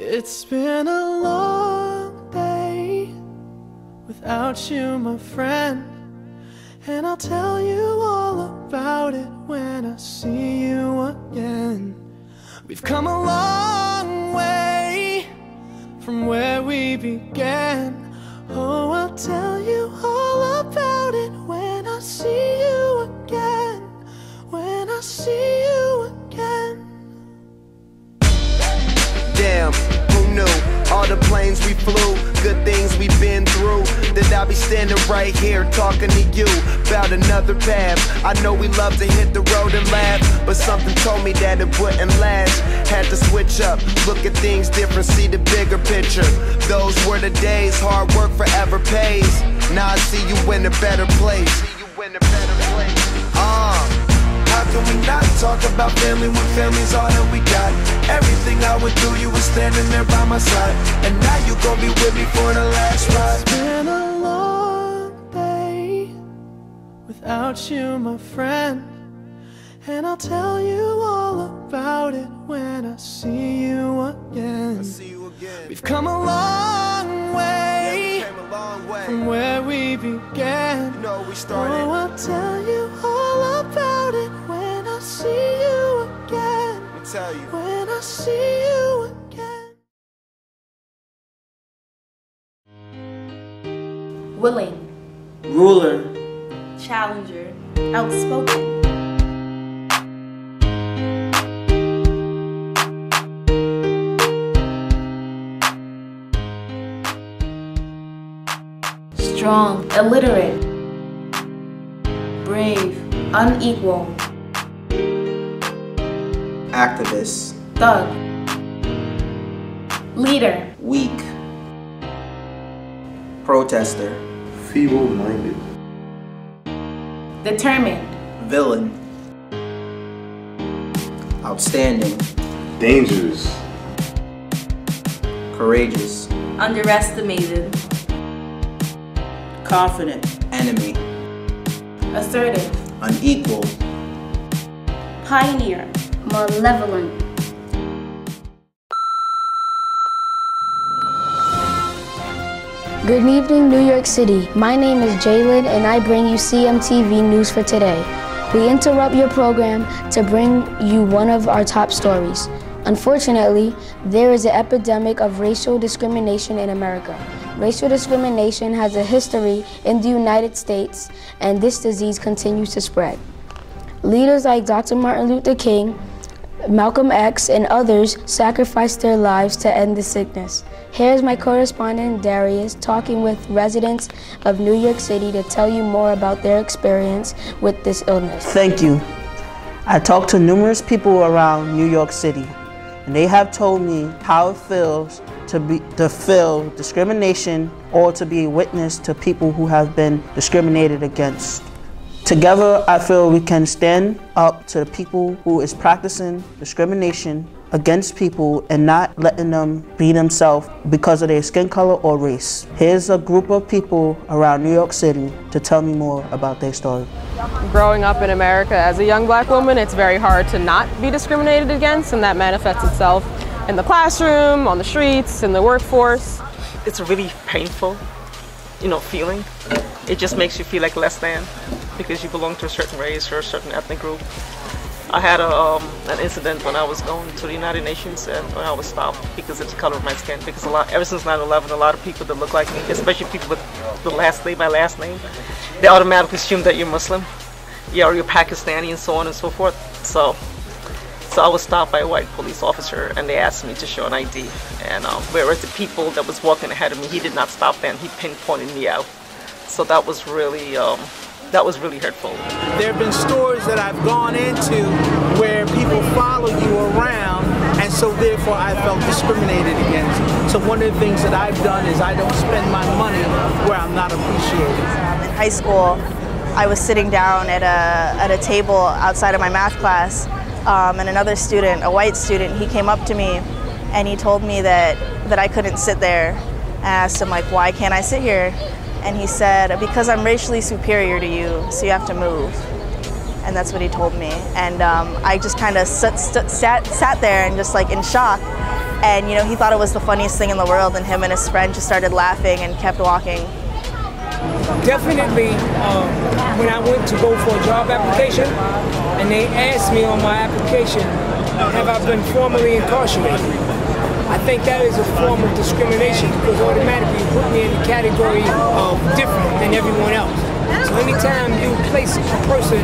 It's been a long day without you, my friend, and I'll tell you all about it when I see you again. We've come a long way from where we began. Oh, I'll tell you all about it when I see you again. When I see you again. Damn, who knew? All the planes we flew, good things we've been through, that I'll be standing right here talking to you about another path. I know we love to hit the road and laugh, but something told me that it wouldn't last. Had to switch up, look at things different, see the bigger picture. Those were the days, hard work forever pays. Now I see you in a better place. How can we not talk about family when family's all that we got? Everything I went through, you were standing there by my side, and now you gon' be with me for the last ride. It's been a long day without you, my friend, and I'll tell you all about it when I see you again. We've come a long way, from where we began. You know we started. Oh, I'll tell you all about it when I see you again. Let me tell you. When I see you again. Willing, Ruler, challenger, outspoken. Strong, illiterate. Brave, unequal. activist, Thug. Leader. weak, protester, feeble-minded, Determined. villain, outstanding, dangerous, courageous, Underestimated. confident, enemy, Assertive. unequal, Pioneer. Malevolent. Good evening, New York City. My name is Jalen, and I bring you CMTV News for today. We interrupt your program to bring you one of our top stories. Unfortunately, there is an epidemic of racial discrimination in America. Racial discrimination has a history in the United States, and this disease continues to spread. Leaders like Dr. Martin Luther King, Malcolm X, and others sacrificed their lives to end the sickness. Here's my correspondent Darius talking with residents of New York City to tell you more about their experience with this illness. Thank you. I talked to numerous people around New York City, and they have told me how it feels to feel discrimination or to be a witness to people who have been discriminated against. Together, I feel we can stand up to the people who is practicing discrimination against people and not letting them be themselves because of their skin color or race. Here's a group of people around New York City to tell me more about their story. Growing up in America as a young black woman, it's very hard to not be discriminated against, and that manifests itself in the classroom, on the streets, in the workforce. It's a really painful, feeling. It just makes you feel like less than because you belong to a certain race or a certain ethnic group. I had an incident when I was going to the United Nations, and when I was stopped because of the color of my skin. Because ever since 9/11, a lot of people that look like me, especially people with my last name, they automatically assume that you're Muslim, or you're Pakistani, and so on and so forth. So I was stopped by a white police officer, and they asked me to show an ID. And whereas the people that was walking ahead of me, he did not stop them. He pinpointed me out. So that was really hurtful. There have been stores that I've gone into where people follow you around, and so therefore I felt discriminated against. So one of the things that I've done is I don't spend my money where I'm not appreciated. In high school, I was sitting down at a table outside of my math class, and another student, a white student, he came up to me and he told me that I couldn't sit there. I asked him, like, why can't I sit here? And he said, because I'm racially superior to you, so you have to move. And that's what he told me. And I just kind of sat there and just like in shock. And, you know, he thought it was the funniest thing in the world, and him and his friend just started laughing and kept walking. Definitely, when I went to go for a job application, and they asked me on my application, have I been formerly incarcerated? I think that is a form of discrimination because automatically you put me in the category of different than everyone else. So anytime you place a person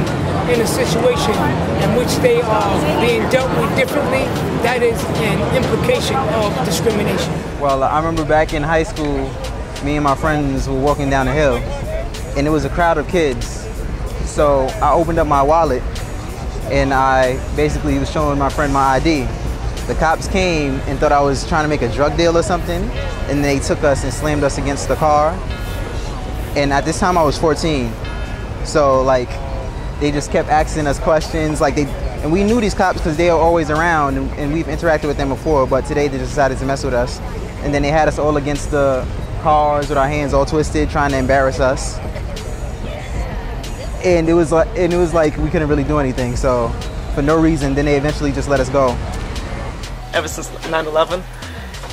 in a situation in which they are being dealt with differently, that is an implication of discrimination. Well, I remember back in high school, me and my friends were walking down the hill, and it was a crowd of kids. So I opened up my wallet, and I basically was showing my friend my ID. The cops came and thought I was trying to make a drug deal or something, and they took us and slammed us against the car. And at this time I was 14. So like, they just kept asking us questions, and we knew these cops because they are always around, and we've interacted with them before, but today they decided to mess with us. And then they had us all against the cars with our hands all twisted, trying to embarrass us. And it was like we couldn't really do anything, so for no reason, then they eventually just let us go. Ever since 9/11,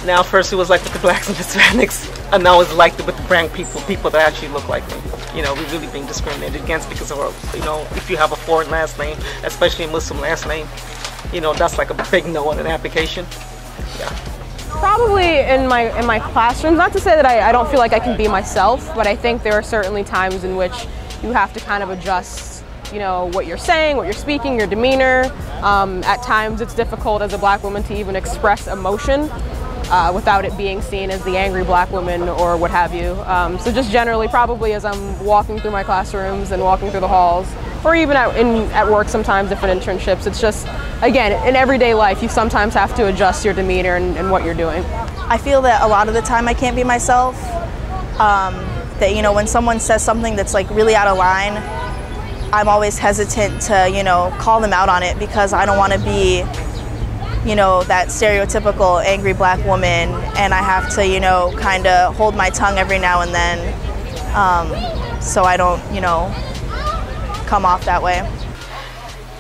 now first it was like with the blacks and Hispanics, and now it's like with the brown people that actually look like me. You know, we're really being discriminated against because of our, you know, if you have a foreign last name, especially a Muslim last name, you know, that's like a big no on an application. Yeah. Probably in my classrooms, not to say that I don't feel like I can be myself, but I think there are certainly times in which you have to kind of adjust, you know, what you're saying, what you're speaking, your demeanor. At times it's difficult as a black woman to even express emotion without it being seen as the angry black woman or what have you. So just generally, probably as I'm walking through my classrooms and walking through the halls, or even at work sometimes, different internships, it's just, again, in everyday life, you sometimes have to adjust your demeanor and what you're doing. I feel that a lot of the time I can't be myself. That, you know, when someone says something that's like really out of line, I'm always hesitant to, you know, call them out on it because I don't want to be, you know, that stereotypical angry black woman, and I have to, you know, kind of hold my tongue every now and then so I don't, you know, come off that way.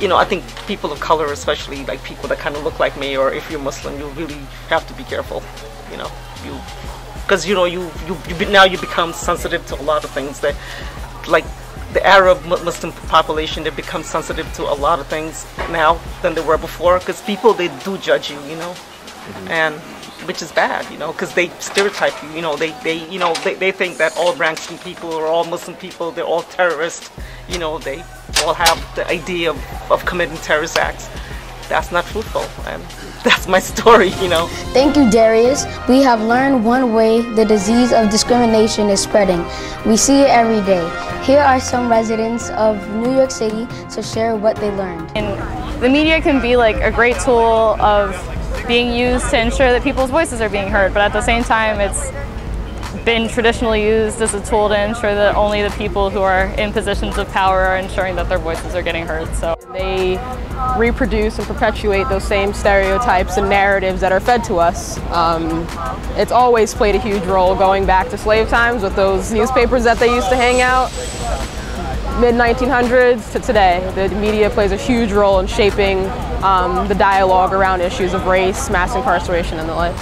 You know, I think people of color, especially like people that kind of look like me, or if you're Muslim, you really have to be careful, you know, because you know now you become sensitive to a lot of things that, like the Arab Muslim population, they become sensitive to a lot of things now than they were before, because people, they do judge you, you know, and which is bad, you know, because they stereotype you, you know, they think that all brown skin people or all Muslim people, they're all terrorists, you know, they all have the idea of committing terrorist acts. That's not truthful, and that's my story, you know. Thank you, Darius. We have learned one way the disease of discrimination is spreading. We see it every day. Here are some residents of New York City to share what they learned. And the media can be like a great tool of being used to ensure that people's voices are being heard, but at the same time it's been traditionally used as a tool to ensure that only the people who are in positions of power are ensuring that their voices are getting heard. So they reproduce and perpetuate those same stereotypes and narratives that are fed to us. It's always played a huge role going back to slave times with those newspapers that they used to hang out, mid-1900s to today. The media plays a huge role in shaping the dialogue around issues of race, mass incarceration, and the like.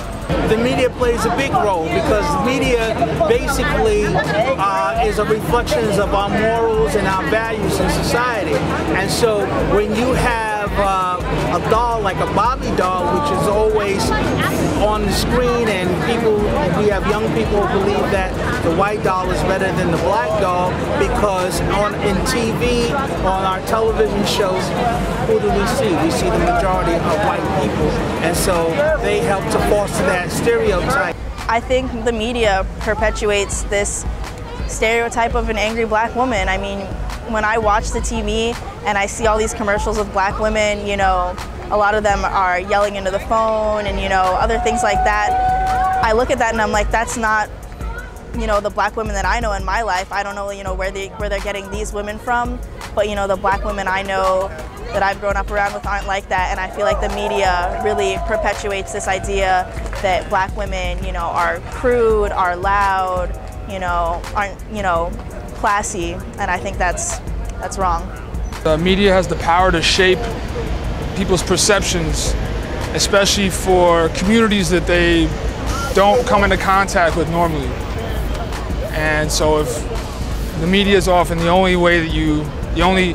The media plays a big role because media basically is a reflection of our morals and our values in society. And so when you have a doll like a Barbie doll, which is always on the screen, and we have young people who believe that the white doll is better than the black doll because in TV, on our television shows, who do we see? We see the majority of white people, and so they help to foster that stereotype. I think the media perpetuates this stereotype of an angry black woman. I mean, when I watch the TV and I see all these commercials with black women, you know, a lot of them are yelling into the phone and, you know, other things like that. I look at that and I'm like, that's not, you know, the black women that I know in my life. I don't know, you know, where they're getting these women from, but, you know, the black women I know that I've grown up around with aren't like that, and I feel like the media really perpetuates this idea that black women, you know, are crude, are loud, you know, aren't, you know, classy, and I think that's wrong. The media has the power to shape people's perceptions especially for communities that they don't come into contact with normally. And so if the media is often the only way that the only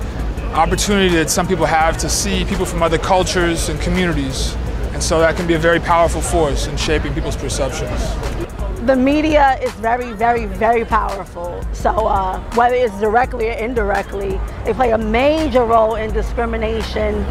opportunity that some people have to see people from other cultures and communities. And so that can be a very powerful force in shaping people's perceptions. The media is very, very, very powerful. So whether it's directly or indirectly, they play a major role in discrimination,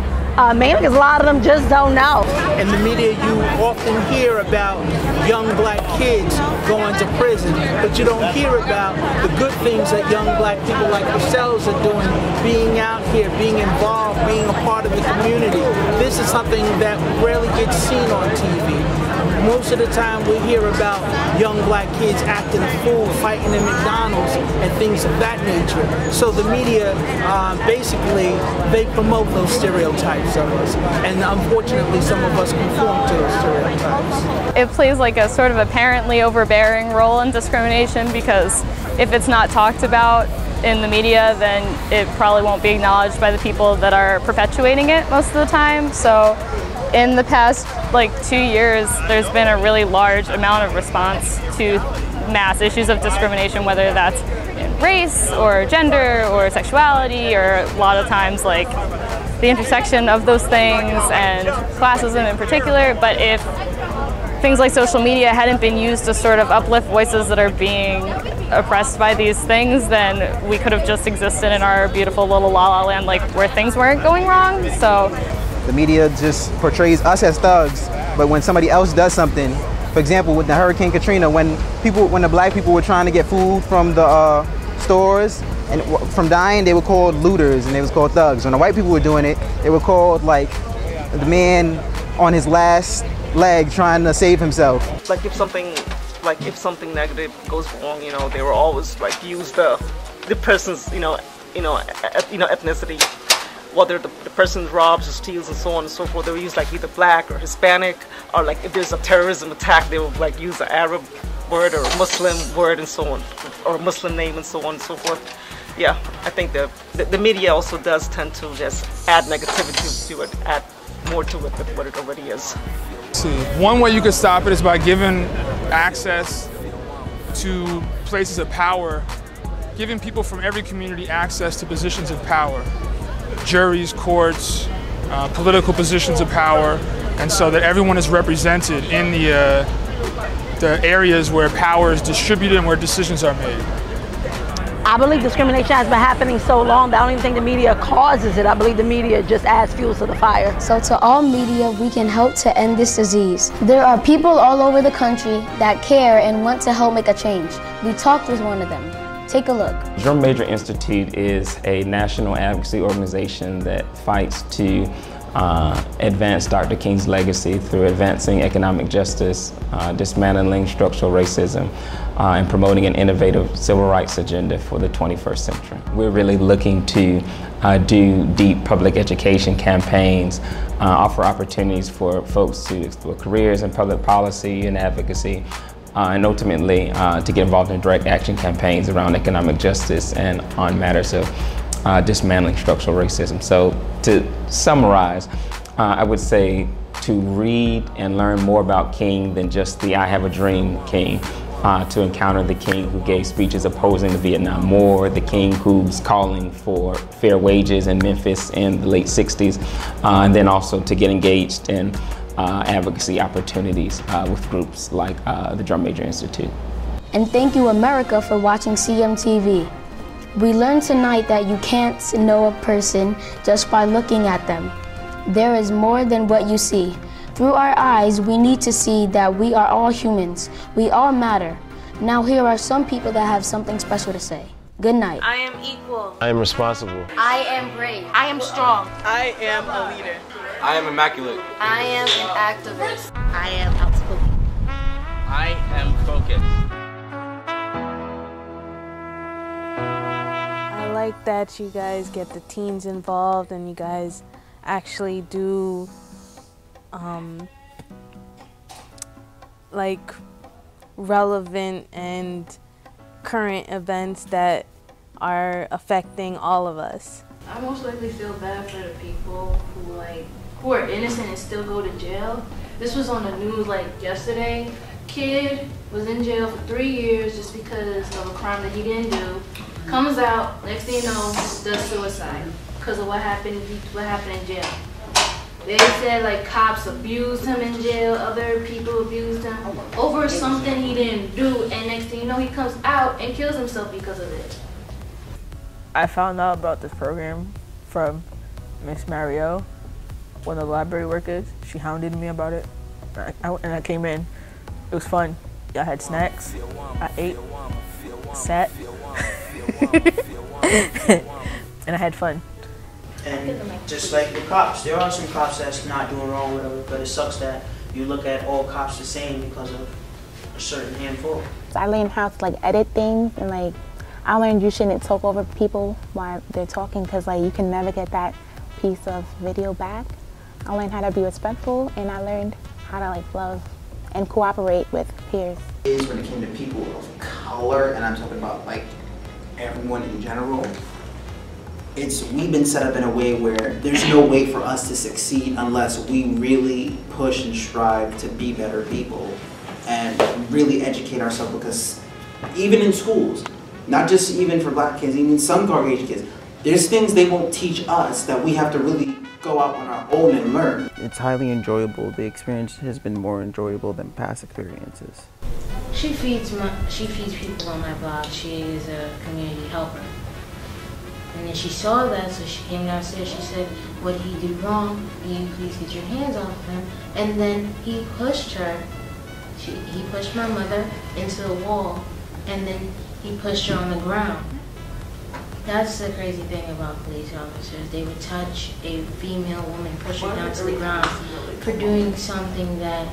mainly because a lot of them just don't know. In the media, you often hear about young black kids going to prison, but you don't hear about the good things that young black people like yourselves are doing, being out here, being involved, being a part of the community. This is something that rarely gets seen on TV. Most of the time we hear about young black kids acting a fool, fighting in McDonald's and things of that nature. So the media, basically, they promote those stereotypes of us. And unfortunately, some of us conform to those stereotypes. It plays like a sort of apparently overbearing role in discrimination, because if it's not talked about in the media, then it probably won't be acknowledged by the people that are perpetuating it most of the time. So in the past 2 years, there's been a really large amount of response to mass issues of discrimination, whether that's in race or gender or sexuality, or a lot of times like the intersection of those things and classism in particular. But if things like social media hadn't been used to sort of uplift voices that are being oppressed by these things, then we could have just existed in our beautiful little la-la land, where things weren't going wrong. So the media just portrays us as thugs, but when somebody else does something, for example, with the Hurricane Katrina, when the black people were trying to get food from the stores and from dying, they were called looters and they was called thugs. When the white people were doing it, they were called the man on his last leg trying to save himself. If something negative goes wrong, they will always use the person's ethnicity. Whether the person robs or steals and so on and so forth, they will use either black or Hispanic, or if there's a terrorism attack, they will use an Arab word or a Muslim word and so on, or a Muslim name and so on and so forth. Yeah, I think the media also does tend to just add negativity to it, add more to it than what it already is. One way you could stop it is by giving access to places of power, giving people from every community access to positions of power. Juries, courts, political positions of power, and so that everyone is represented in the areas where power is distributed and where decisions are made. I believe discrimination has been happening so long that I don't even think the media causes it. I believe the media just adds fuel to the fire. So to all media, we can help to end this disease. There are people all over the country that care and want to help make a change. We talked with one of them. Take a look. Drum Major Institute is a national advocacy organization that fights to advance Dr. King's legacy through advancing economic justice, dismantling structural racism, and promoting an innovative civil rights agenda for the 21st century. We're really looking to do deep public education campaigns, offer opportunities for folks to explore careers in public policy and advocacy, and ultimately to get involved in direct action campaigns around economic justice and on matters of dismantling structural racism. So to summarize, I would say to read and learn more about King than just the I Have a Dream King, to encounter the King who gave speeches opposing the Vietnam War, the King who's calling for fair wages in Memphis in the late 60s, and then also to get engaged in advocacy opportunities with groups like the Drum Major Institute. And thank you, America, for watching CMTV. We learned tonight that you can't know a person just by looking at them. There is more than what you see. Through our eyes, we need to see that we are all humans. We all matter. Now here are some people that have something special to say. Good night. I am equal. I am responsible. I am brave. I am strong. I am a leader. I am immaculate. I am an activist. I am outspoken. I am focused. I like that you guys get the teens involved and you guys actually do relevant and current events that are affecting all of us. I most likely feel bad for the people who who are innocent and still go to jail. This was on the news like yesterday. Kid was in jail for 3 years just because of a crime that he didn't do. Comes out, next thing you know, does suicide because of what happened in jail. They said like cops abused him in jail, other people abused him over something he didn't do, and next thing you know he comes out and kills himself because of it. I found out about this program from Miss Mario, one of the library workers. She hounded me about it, and I came in. It was fun. I had snacks, I ate, sat, and I had fun. And just like the cops, there are some cops that's not doing wrong, whatever, but it sucks that you look at all cops the same because of a certain handful. I learned how to like edit things, and like I learned you shouldn't talk over people while they're talking because like you can never get that piece of video back. I learned how to be respectful, and I learned how to like love and cooperate with peers. When it came to people of color, and I'm talking about like everyone in general, we've been set up in a way where there's no way for us to succeed unless we really push and strive to be better people and really educate ourselves, because even in schools, not just even for black kids, even some Caucasian kids, there's things they won't teach us that we have to really go out on our own and learn. It's highly enjoyable. The experience has been more enjoyable than past experiences. She feeds people on my blog. She is a community helper. And then she saw that, so she came downstairs. She said, "What did he do wrong? Can you please get your hands off him?" And then he pushed her. He pushed my mother into the wall, and then he pushed her on the ground. That's the crazy thing about police officers. They would touch a female woman, push her down to the ground for doing something that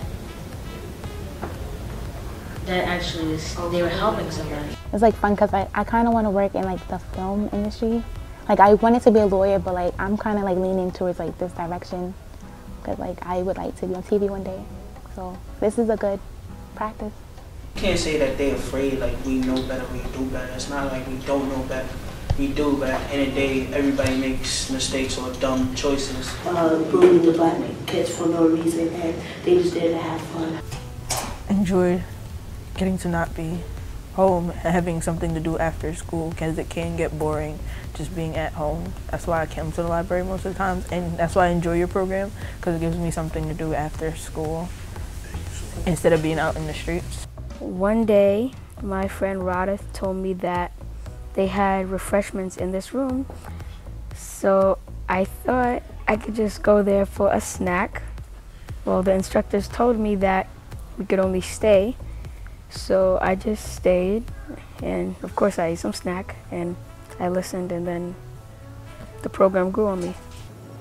actually was, they were helping somebody. It's like fun because I kind of want to work in like the film industry. Like I wanted to be a lawyer, but like I'm kind of like leaning towards like this direction because like I would like to be on TV one day. So this is a good practice. You can't say that they're afraid, like we know better, we do better. It's not like we don't know better. We do, but at the end of the day, everybody makes mistakes or dumb choices. Bullying the black kids for no reason, and they just there to have fun. Enjoyed getting to not be home and having something to do after school, because it can get boring just being at home. That's why I come to the library most of the time, and that's why I enjoy your program, because it gives me something to do after school instead of being out in the streets. One day, my friend Rodith told me that they had refreshments in this room, so I thought I could just go there for a snack. Well, the instructors told me that we could only stay, so I just stayed, and of course I ate some snack, and I listened, and then the program grew on me.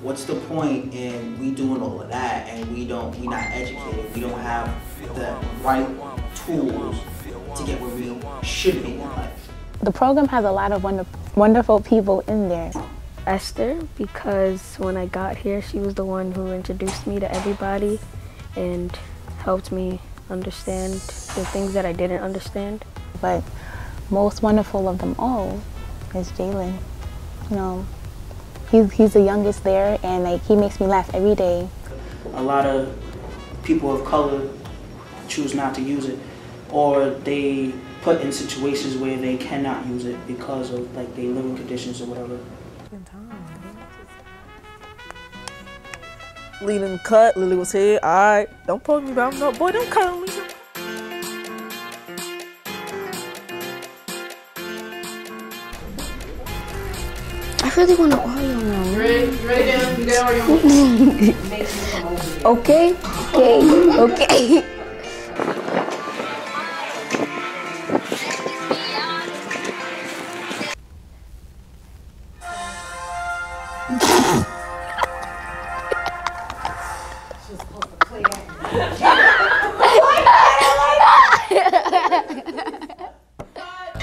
What's the point in we doing all of that and we're not educated, we don't have the right tools to get where we should be in life? The program has a lot of wonderful people in there. Esther, because when I got here, she was the one who introduced me to everybody and helped me understand the things that I didn't understand. But most wonderful of them all is Jalen. You know, he's the youngest there, and like he makes me laugh every day. A lot of people of color choose not to use it, or they put in situations where they cannot use it because of like their living conditions or whatever. Leading cut, Lily was here. Alright, don't poke me, but I'm not. Boy, don't cut on me. I really want an Oreo now. You ready down? You got Oreo? Okay, okay.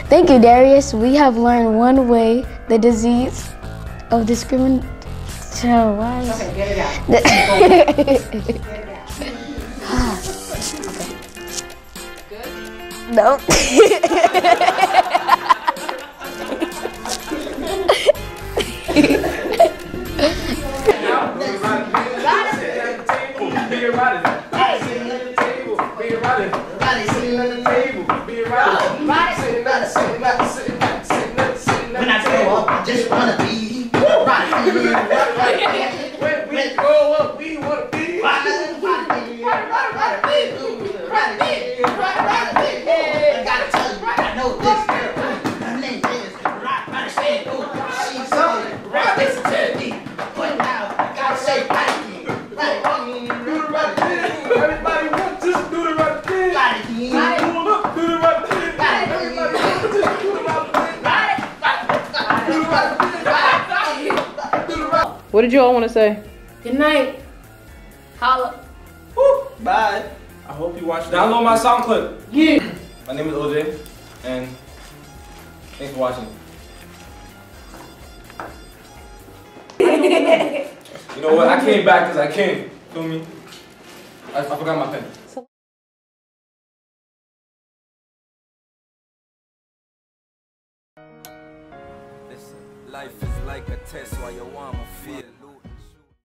Thank you, Darius. We have learned one way the disease of discrimination. Okay, get it out. No. just wanna be right here. When we grow up, we wanna be right here. I gotta tell you, I know this girl. Her name is Right Stand. She's so right. Listen to me. But now I gotta say right here. Do the right thing. Everybody want to do the right thing. Right here. Do the right thing. Everybody want to do the right thing. Do the right thing. Do the right thing. What did you all want to say? Good night. Holla. Woo. Bye. I hope you watch. Download my sound clip. Yeah. My name is OJ, and thanks for watching. You know what? I came back because I came. Feel me? I forgot my pen. Listen, life is like a test while your mama feel.